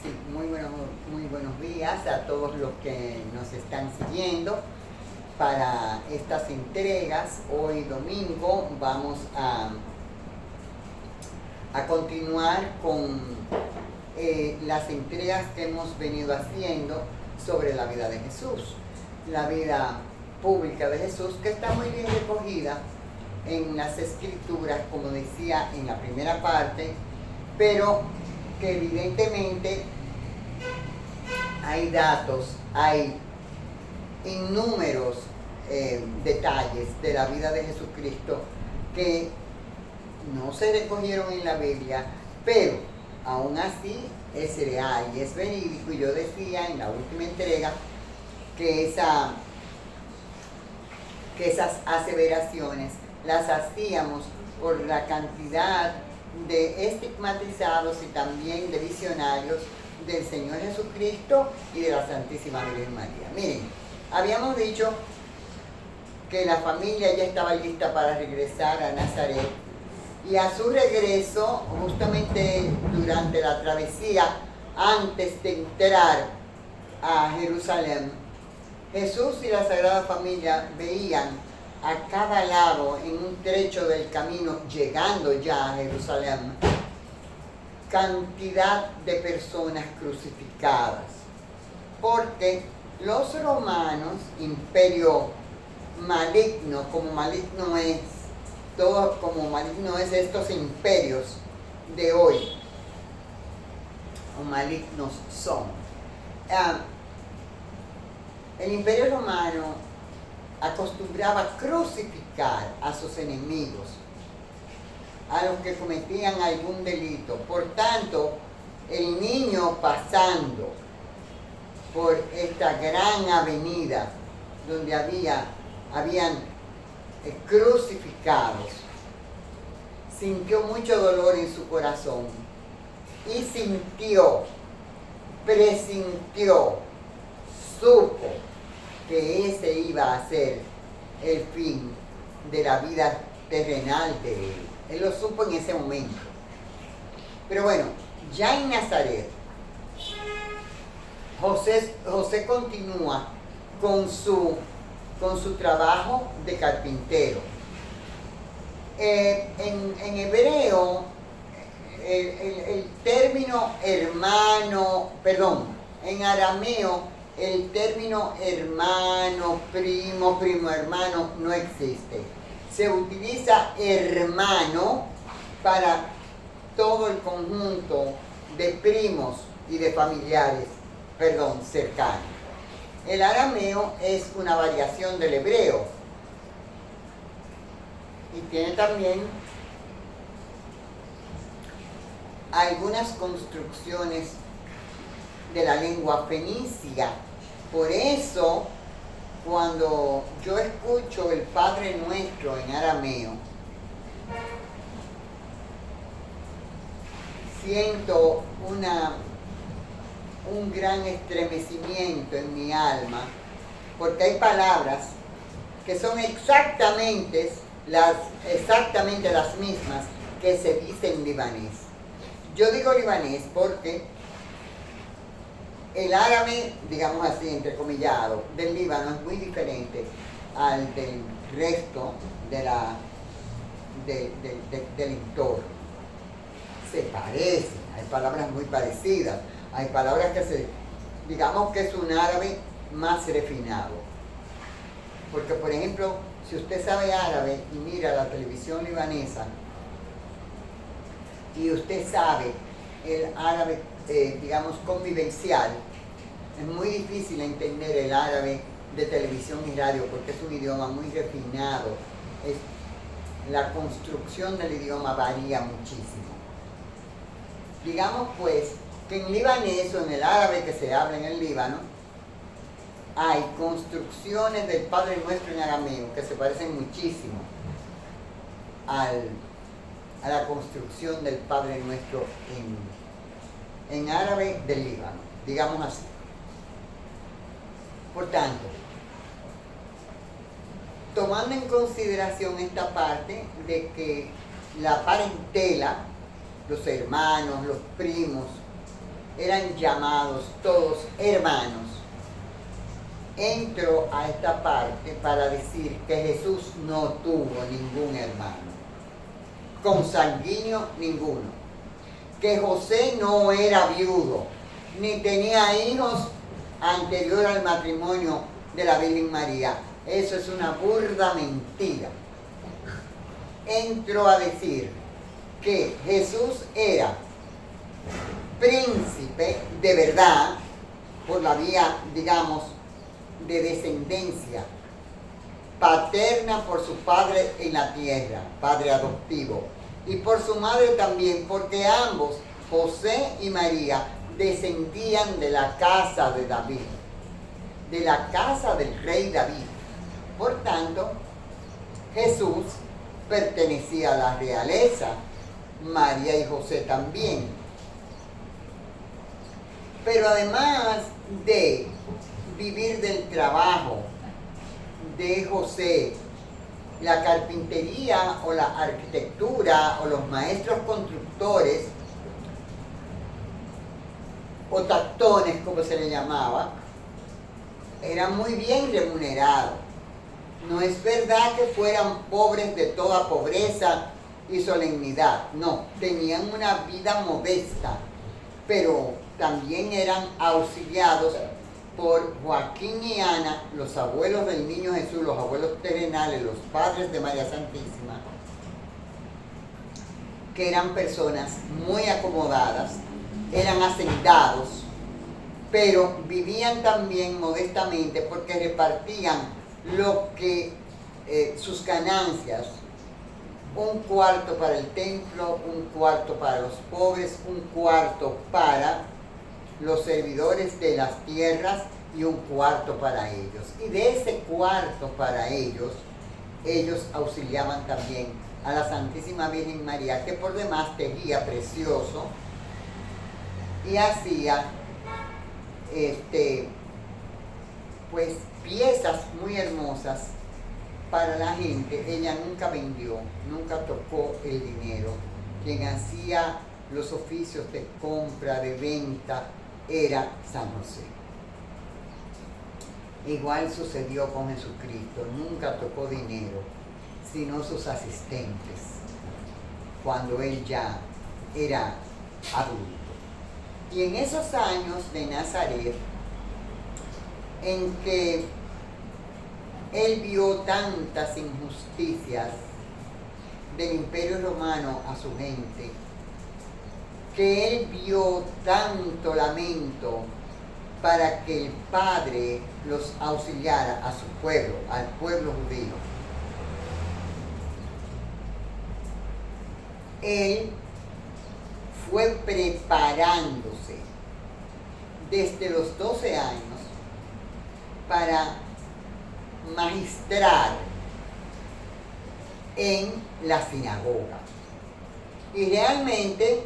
Sí, muy buenos días a todos los que nos están siguiendo para estas entregas. Hoy domingo vamos a continuar con las entregas que hemos venido haciendo sobre la vida de Jesús, la vida pública de Jesús, que está muy bien recogida en las Escrituras, como decía en la primera parte, pero que evidentemente hay datos, hay innúmeros detalles de la vida de Jesucristo que no se recogieron en la Biblia, pero aún así es real y es verídico. Y yo decía en la última entrega que esas aseveraciones las hacíamos por la cantidad de estigmatizados y también de visionarios del Señor Jesucristo y de la Santísima Virgen María. Miren, habíamos dicho que la familia ya estaba lista para regresar a Nazaret, y a su regreso, justamente durante la travesía, antes de entrar a Jerusalén, Jesús y la Sagrada Familia veían a cada lado, en un trecho del camino, llegando ya a Jerusalén, cantidad de personas crucificadas. Porque los romanos, imperio maligno, como maligno es estos imperios de hoy, o malignos son. El imperio romano acostumbraba crucificar a sus enemigos, a los que cometían algún delito. Por tanto, el niño pasando por esta gran avenida donde habían crucificados, sintió mucho dolor en su corazón y presintió, supo que ese iba a ser el fin de la vida terrenal de él. Él lo supo en ese momento. Pero bueno, ya en Nazaret, José continúa con su trabajo de carpintero. En hebreo, en arameo, el término hermano, primo hermano no existe. Se utiliza hermano para todo el conjunto de primos y de familiares, cercanos. El arameo es una variación del hebreo y tiene también algunas construcciones de la lengua fenicia. Por eso, cuando yo escucho el Padre Nuestro en arameo, siento un gran estremecimiento en mi alma, porque hay palabras que son exactamente las mismas que se dicen en libanés. Yo digo libanés porque el árabe, digamos así, entrecomillado, del Líbano es muy diferente al del resto del entorno. Se parecen, hay palabras muy parecidas, hay palabras digamos que es un árabe más refinado. Porque, por ejemplo, si usted sabe árabe y mira la televisión libanesa, y usted sabe el árabe, digamos, convivencial, es muy difícil entender el árabe de televisión y radio porque es un idioma muy refinado. La construcción del idioma varía muchísimo. Digamos pues que en libanés o en el árabe que se habla en el Líbano, hay construcciones del Padre Nuestro en arameo que se parecen muchísimo a la construcción del Padre Nuestro en árabe del Líbano, digamos así. Por tanto, tomando en consideración esta parte de que la parentela, los hermanos, los primos, eran llamados todos hermanos, entro a esta parte para decir que Jesús no tuvo ningún hermano, consanguíneo ninguno, que José no era viudo, ni tenía hijos anterior al matrimonio de la Virgen María. Eso es una burda mentira. Entro a decir que Jesús era príncipe de verdad por la vía, digamos, de descendencia paterna por su padre en la tierra, padre adoptivo, y por su madre también, porque ambos, José y María, descendían de la casa de David, de la casa del rey David. Por tanto, Jesús pertenecía a la realeza, María y José también. Pero además de vivir del trabajo de José, la carpintería o la arquitectura o los maestros constructores o tactones, como se le llamaba, eran muy bien remunerados. No es verdad que fueran pobres de toda pobreza y solemnidad, no, tenían una vida modesta, pero también eran auxiliados por Joaquín y Ana, los abuelos del niño Jesús, los abuelos terrenales, los padres de María Santísima, que eran personas muy acomodadas, eran hacendados, pero vivían también modestamente porque repartían lo que sus ganancias, un cuarto para el templo, un cuarto para los pobres, un cuarto para los servidores de las tierras y un cuarto para ellos. Y de ese cuarto para ellos, ellos auxiliaban también a la Santísima Virgen María, que por demás tejía precioso y hacía pues piezas muy hermosas para la gente. Ella nunca vendió, nunca tocó el dinero. Quien hacía los oficios de compra, de venta, era San José. Igual sucedió con Jesucristo, nunca tocó dinero, sino sus asistentes, cuando él ya era adulto. Y en esos años de Nazaret, en que él vio tantas injusticias del Imperio Romano a su gente, que él vio tanto lamento para que el Padre los auxiliara a su pueblo, al pueblo judío. Él fue preparándose desde los 12 años para magistrar en la sinagoga. Y realmente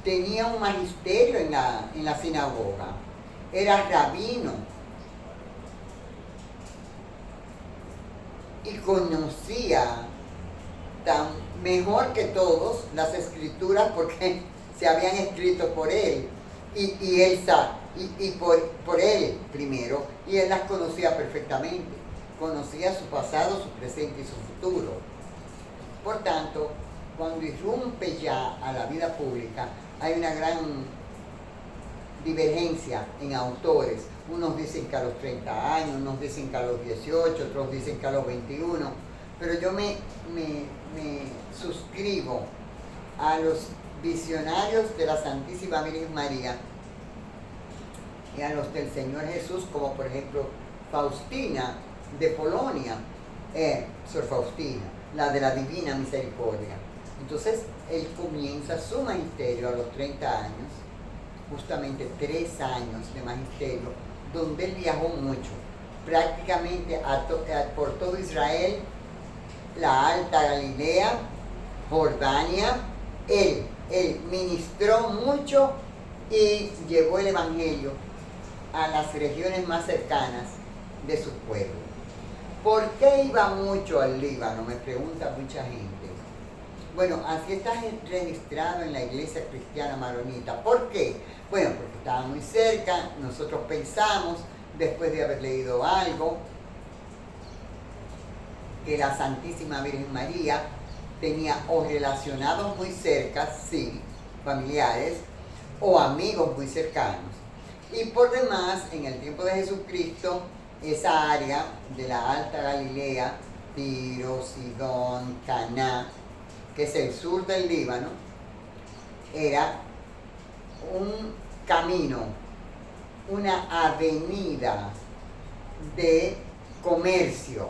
tenía un magisterio en la sinagoga, era rabino y conocía tan mejor que todos las escrituras porque se habían escrito por él y él por él primero, y él las conocía perfectamente, conocía su pasado, su presente y su futuro. Por tanto, cuando irrumpe ya a la vida pública, hay una gran divergencia en autores. Unos dicen que a los 30 años, unos dicen que a los 18, otros dicen que a los 21. Pero yo me suscribo a los visionarios de la Santísima Virgen María y a los del Señor Jesús, como por ejemplo Faustina de Polonia, Sor Faustina, la de la Divina Misericordia. Entonces, él comienza su magisterio a los 30 años, justamente 3 años de magisterio, donde él viajó mucho, prácticamente por todo Israel, la Alta Galilea, Jordania. Él ministró mucho y llevó el Evangelio a las regiones más cercanas de su pueblo. ¿Por qué iba mucho al Líbano? Me pregunta mucha gente. Bueno, así está registrado en la iglesia cristiana maronita. ¿Por qué? Bueno, porque estaba muy cerca, nosotros pensamos, después de haber leído algo, que la Santísima Virgen María tenía o relacionados muy cerca, sí, familiares, o amigos muy cercanos. Y por demás, en el tiempo de Jesucristo, esa área de la Alta Galilea, Tiro, Sidón, Caná, que es el sur del Líbano, era un camino, una avenida de comercio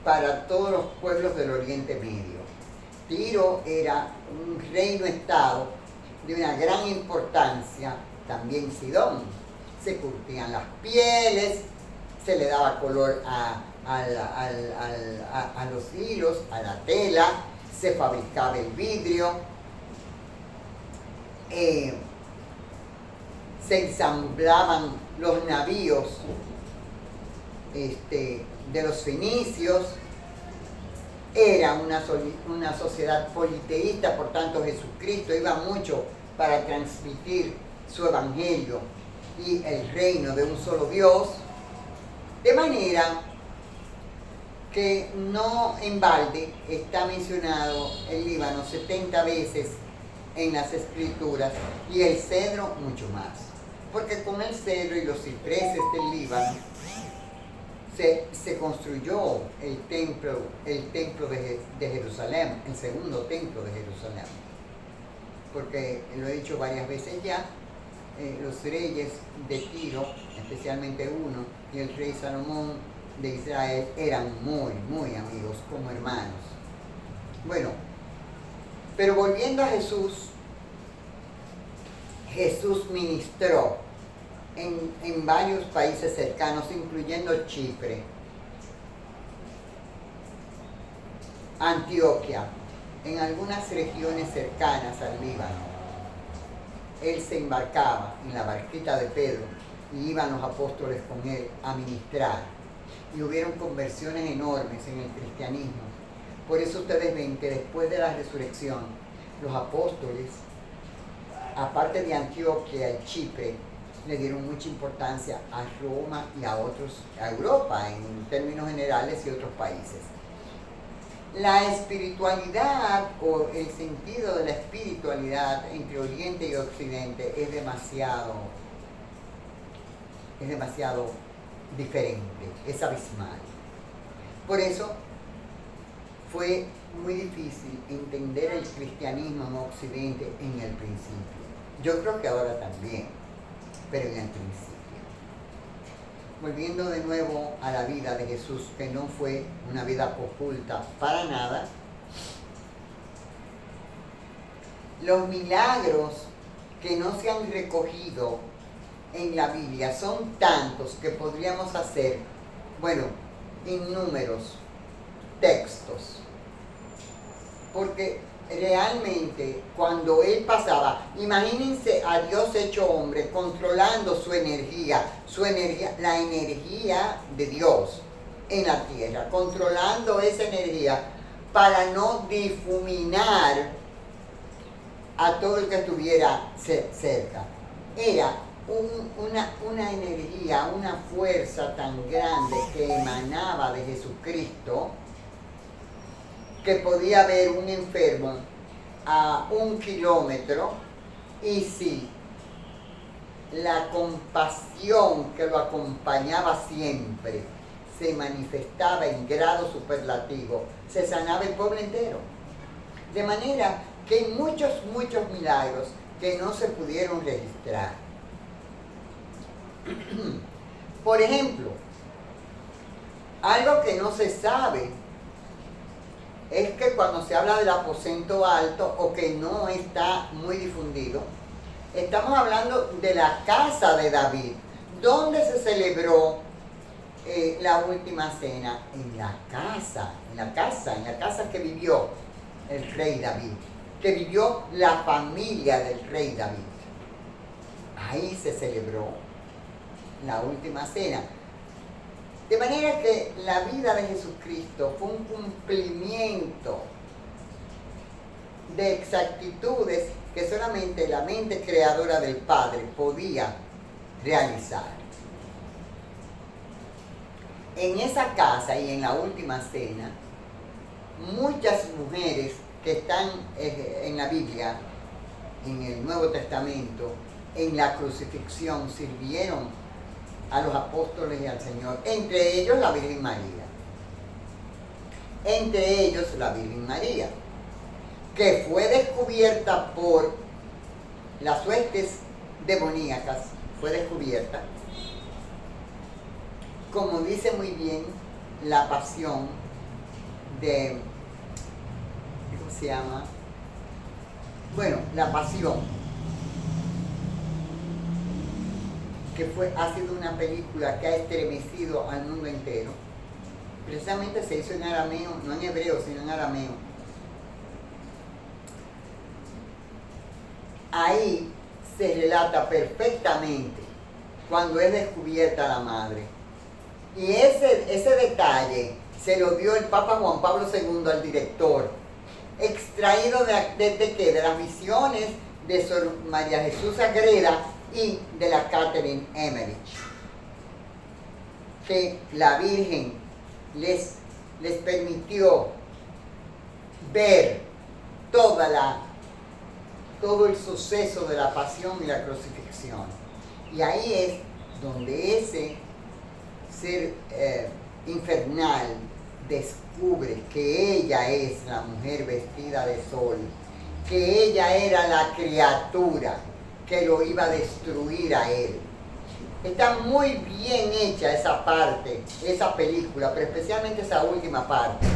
para todos los pueblos del Oriente Medio. Tiro era un reino-estado de una gran importancia, también Sidón. Se curtían las pieles, se le daba color a los hilos, a la tela, se fabricaba el vidrio, se ensamblaban los navíos de los fenicios. Era una sociedad politeísta, por tanto Jesucristo iba mucho para transmitir su evangelio y el reino de un solo Dios, de manera que no en balde está mencionado el Líbano 70 veces en las Escrituras y el cedro mucho más, porque con el cedro y los cipreses del Líbano se construyó el templo de Jerusalén, el segundo templo de Jerusalén. Porque lo he dicho varias veces ya, los reyes de Tiro, especialmente uno, y el rey Salomón de Israel eran muy, muy amigos, como hermanos. Bueno, pero volviendo a Jesús, Jesús ministró en varios países cercanos, incluyendo Chipre, Antioquia, en algunas regiones cercanas al Líbano. Él se embarcaba en la barquita de Pedro y iban los apóstoles con él a ministrar. Y hubieron conversiones enormes en el cristianismo. Por eso ustedes ven que después de la resurrección, los apóstoles, aparte de Antioquia y Chipre, le dieron mucha importancia a Roma y a Europa en términos generales y otros países. La espiritualidad o el sentido de la espiritualidad entre Oriente y Occidente es demasiado diferente, es abismal. Por eso fue muy difícil entender el cristianismo en Occidente en el principio. Yo creo que ahora también, pero en el principio. Volviendo de nuevo a la vida de Jesús, que no fue una vida oculta para nada, los milagros que no se han recogido en la Biblia son tantos que podríamos hacer, bueno, innúmeros textos. Porque realmente cuando Él pasaba, imagínense a Dios hecho hombre controlando su energía, la energía de Dios en la tierra, controlando esa energía para no difuminar a todo el que estuviera cerca. Era una energía, una fuerza tan grande que emanaba de Jesucristo, que podía ver un enfermo a 1 kilómetro, y si la compasión que lo acompañaba siempre se manifestaba en grado superlativo, se sanaba el pueblo entero. De manera que hay muchos milagros que no se pudieron registrar. Por ejemplo, algo que no se sabe es que cuando se habla del aposento alto, o que no está muy difundido, estamos hablando de la casa de David. ¿Dónde se celebró la última cena? En la casa que vivió el rey David, que vivió la familia del rey David. Ahí se celebró la última cena. De manera que la vida de Jesucristo fue un cumplimiento de exactitudes que solamente la mente creadora del Padre podía realizar. En esa casa y en la última cena, muchas mujeres que están en la Biblia, en el Nuevo Testamento, en la crucifixión, sirvieron a los apóstoles y al Señor, entre ellos la Virgen María. Entre ellos la Virgen María, que fue descubierta por las huestes demoníacas, fue descubierta, como dice muy bien la pasión de, ¿cómo se llama? Bueno, la pasión, que ha sido una película que ha estremecido al mundo entero. Precisamente se hizo en arameo, no en hebreo, sino en arameo. Ahí se relata perfectamente cuando es descubierta la madre. Y ese detalle se lo dio el Papa Juan Pablo II al director, extraído de las visiones de Sor María Jesús Agreda y de la Catherine Emmerich, que la Virgen les permitió ver todo el suceso de la pasión y la crucifixión. Y ahí es donde ese ser infernal descubre que ella es la mujer vestida de sol, que ella era la criatura que lo iba a destruir a él. Está muy bien hecha esa parte, esa película, pero especialmente esa última parte.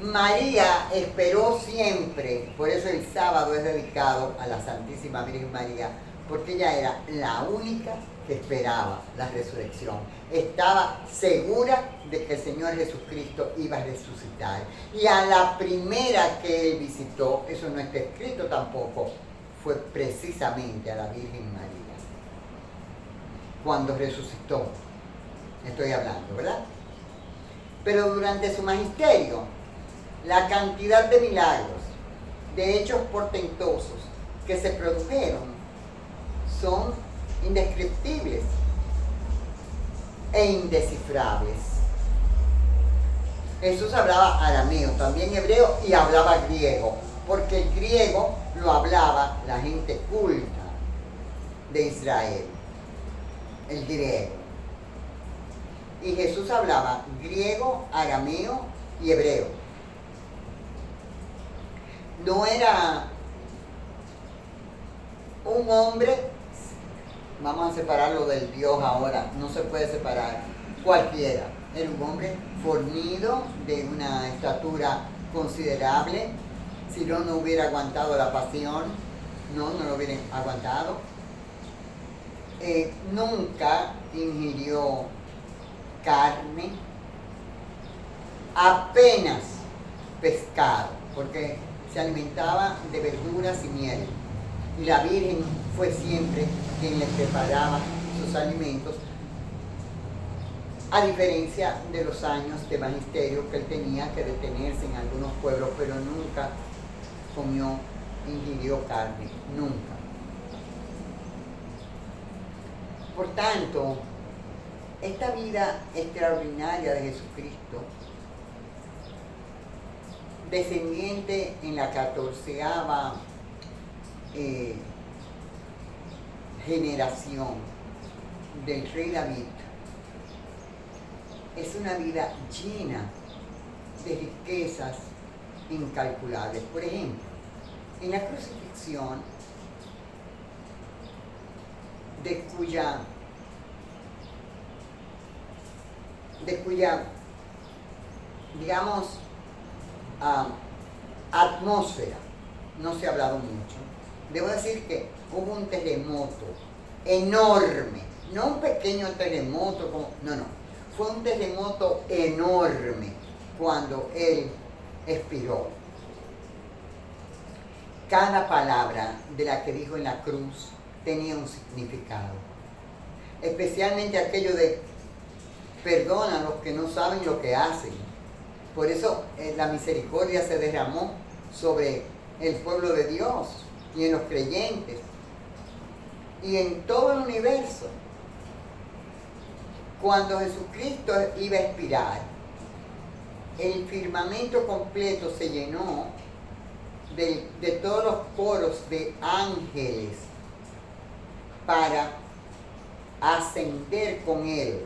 María esperó siempre, por eso el sábado es dedicado a la Santísima Virgen María, porque ella era la única que esperaba la resurrección. Estaba segura de que el Señor Jesucristo iba a resucitar. Y a la primera que él visitó, eso no está escrito tampoco, fue precisamente a la Virgen María. Cuando resucitó, estoy hablando, ¿verdad? Pero durante su magisterio, la cantidad de milagros, de hechos portentosos que se produjeron son indescriptibles e indescifrables. Jesús hablaba arameo, también hebreo, y hablaba griego, porque el griego lo hablaba la gente culta de Israel, el griego. Y Jesús hablaba griego, arameo y hebreo. No era un hombre, vamos a separarlo del Dios ahora, no se puede separar, cualquiera. Era un hombre fornido, de una estatura considerable. Si no hubiera aguantado la pasión, no lo hubiera aguantado. Nunca ingirió carne, apenas pescado, porque se alimentaba de verduras y miel. Y la Virgen fue siempre quien le preparaba sus alimentos, a diferencia de los años de magisterio que él tenía que detenerse en algunos pueblos, pero nunca ingirió carne, nunca. Por tanto, esta vida extraordinaria de Jesucristo, descendiente en la 14ª generación del rey David, es una vida llena de riquezas incalculables. Por ejemplo, en la crucifixión, de cuya digamos, atmósfera no se ha hablado mucho. Debo decir que hubo un terremoto enorme, no un pequeño terremoto, no, fue un terremoto enorme cuando él expiró. Cada palabra de la que dijo en la cruz tenía un significado, especialmente aquello de perdona a los que no saben lo que hacen. Por eso la misericordia se derramó sobre el pueblo de Dios y en los creyentes y en todo el universo. Cuando Jesucristo iba a expirar, el firmamento completo se llenó de todos los coros de ángeles para ascender con él.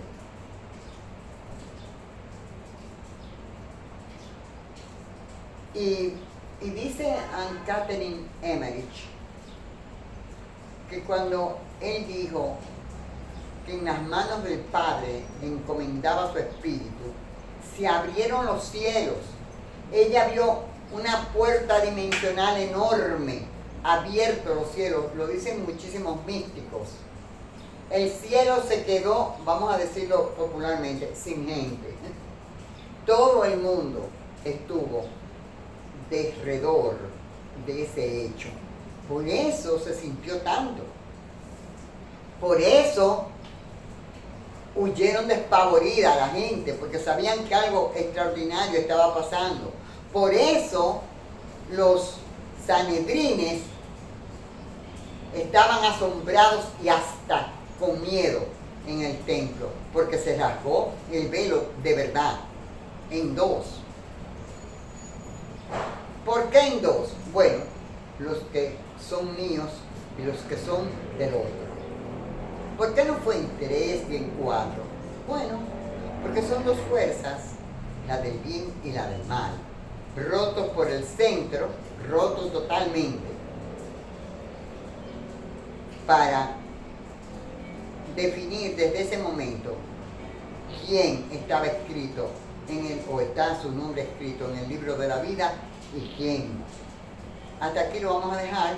Y dice Anne Catherine Emmerich que cuando él dijo que en las manos del Padre le encomendaba su espíritu, se abrieron los cielos. Ella vio una puerta dimensional enorme, abierto los cielos, lo dicen muchísimos místicos. El cielo se quedó, vamos a decirlo popularmente, sin gente. Todo el mundo estuvo alrededor de ese hecho. Por eso se sintió tanto. Por eso huyeron despavorida la gente, porque sabían que algo extraordinario estaba pasando. Por eso los sanedrines estaban asombrados y hasta con miedo en el templo, porque se rasgó el velo de verdad en dos. ¿Por qué en dos? Bueno, los que son míos y los que son del otro. ¿Por qué no fue en tres y en cuatro? Bueno, porque son dos fuerzas, la del bien y la del mal, rotos por el centro, rotos totalmente, para definir desde ese momento quién estaba escrito o está su nombre escrito en el libro de la vida y quién no. Hasta aquí lo vamos a dejar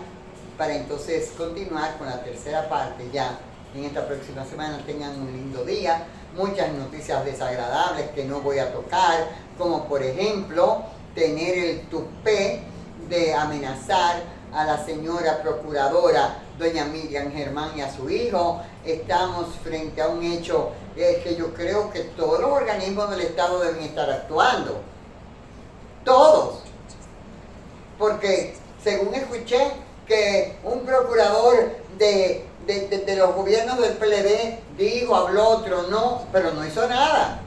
para entonces continuar con la tercera parte ya en esta próxima semana. Tengan un lindo día, muchas noticias desagradables que no voy a tocar, como por ejemplo tener el tupé de amenazar a la señora procuradora doña Miriam Germán y a su hijo. Estamos frente a un hecho que yo creo que todos los organismos del Estado deben estar actuando, todos, porque según escuché que un procurador de los gobiernos del PLD dijo, habló, tronó, pero no hizo nada.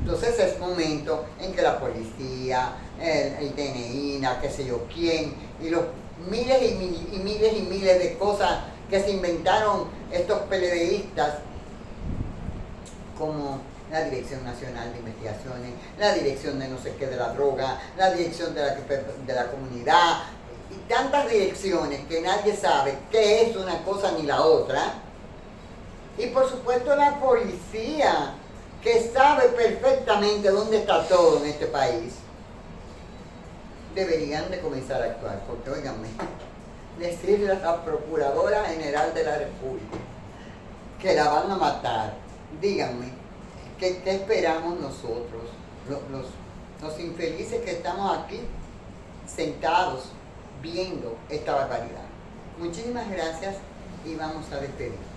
Entonces es momento en que la policía, el DNI, qué sé yo quién, y los miles y miles de cosas que se inventaron estos PLDistas, como la Dirección Nacional de Investigaciones, la Dirección de no sé qué de la droga, la Dirección de la Comunidad, y tantas direcciones que nadie sabe qué es una cosa ni la otra. Y por supuesto la policía, que sabe perfectamente dónde está todo en este país, deberían de comenzar a actuar, porque óiganme, decirle a la Procuradora General de la República que la van a matar, díganme, ¿qué esperamos nosotros, los infelices que estamos aquí sentados viendo esta barbaridad? Muchísimas gracias y vamos a despedir.